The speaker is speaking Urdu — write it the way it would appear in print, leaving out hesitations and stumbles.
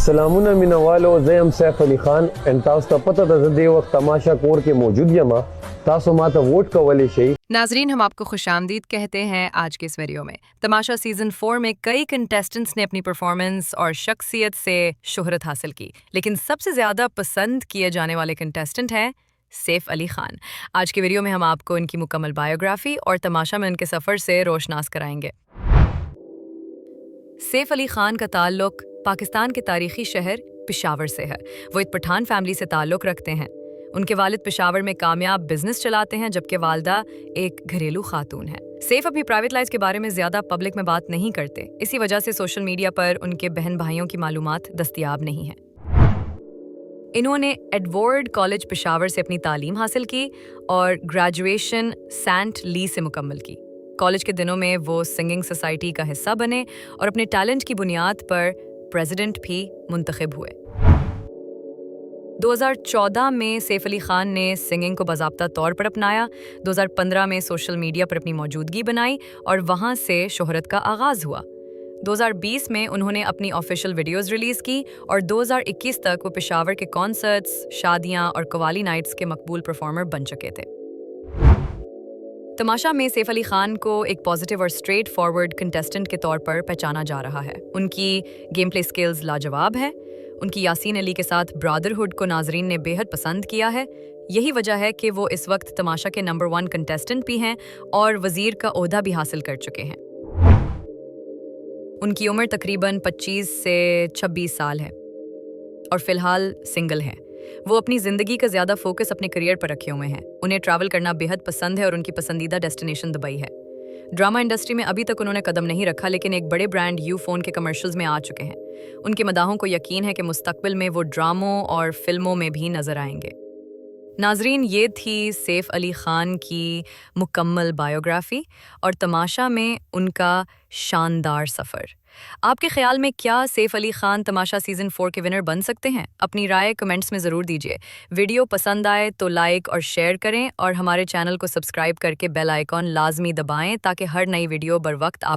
سلامونه مینوالو، زه یم سیف علي خان ان تاسو ته پته ده زه دې وخت تماشا کور کې موجود یم. تاسو ماته ووٹ کولی شئ. ناظرین، ہم آپ کو خوش آمدید کہتے ہیں آج کے اس ویڈیو میں. تماشا سیزن 4 میں کئی کنٹیسٹنٹس نے اپنی پرفارمنس اور شخصیت سے شہرت حاصل کی، لیکن سب سے زیادہ پسند کیے جانے والے کنٹیسٹنٹ ہیں سیف علی خان. آج کے ویڈیو میں ہم آپ کو ان کی مکمل بایوگرافی اور تماشا میں ان کے سفر سے روشناس کرائیں گے. سیف علی خان کا تعلق پاکستان کے تاریخی شہر پشاور سے ہے. وہ ایک پٹھان فیملی سے تعلق رکھتے ہیں. ان کے والد پشاور میں کامیاب بزنس چلاتے ہیں، جبکہ والدہ ایک گھریلو خاتون ہے. سیف اپنی پرائیویٹ لائف کے بارے میں زیادہ پبلک میں بات نہیں کرتے، اسی وجہ سے سوشل میڈیا پر ان کے بہن بھائیوں کی معلومات دستیاب نہیں ہیں. انہوں نے ایڈورڈ کالج پشاور سے اپنی تعلیم حاصل کی اور گریجویشن سینٹ لی سے مکمل کی. کالج کے دنوں میں وہ سنگنگ سوسائٹی کا حصہ بنے اور اپنے ٹیلنٹ کی بنیاد پر پریزیڈنٹ بھی منتخب ہوئے. 2014 میں سیف علی خان نے سنگنگ کو باضابطہ طور پر اپنایا. 2015 میں سوشل میڈیا پر اپنی موجودگی بنائی اور وہاں سے شہرت کا آغاز ہوا. 2020 میں انہوں نے اپنی آفیشیل ویڈیوز ریلیز کی اور 2021 تک وہ پشاور کے کانسرٹس، شادیاں اور قوالی نائٹس کے مقبول پرفارمر بن چکے تھے. تماشا میں سیف علی خان کو ایک پازیٹیو اور اسٹریٹ فارورڈ کنٹیسٹنٹ کے طور پر پہچانا جا رہا ہے. ان کی گیم پلے سکلز لاجواب ہے. ان کی یاسین علی کے ساتھ برادرہڈ کو ناظرین نے بے حد پسند کیا ہے. یہی وجہ ہے کہ وہ اس وقت تماشا کے نمبر 1 کنٹیسٹنٹ بھی ہیں اور وزیر کا عہدہ بھی حاصل کر چکے ہیں. ان کی عمر تقریباً 25 سے 26 سال ہے اور فی الحال سنگل ہیں. وہ اپنی زندگی کا زیادہ فوکس اپنے کریئر پر رکھے ہوئے ہیں. انہیں ٹریول کرنا بے حد پسند ہے اور ان کی پسندیدہ ڈیسٹینیشن دبئی ہے. ڈرامہ انڈسٹری میں ابھی تک انہوں نے قدم نہیں رکھا، لیکن ایک بڑے برانڈ یو فون کے کمرشلز میں آ چکے ہیں. ان کے مداحوں کو یقین ہے کہ مستقبل میں وہ ڈراموں اور فلموں میں بھی نظر آئیں گے. ناظرین، یہ تھی سیف علی خان کی مکمل بایوگرافی اور تماشا میں ان کا شاندار سفر. آپ کے خیال میں کیا سیف علی خان تماشا سیزن 4 کے ونر بن سکتے ہیں؟ اپنی رائے کمنٹس میں ضرور دیجیے. ویڈیو پسند آئے تو لائک اور شیئر کریں اور ہمارے چینل کو سبسکرائب کر کے بیل آئیکن لازمی دبائیں تاکہ ہر نئی ویڈیو بر وقت آپ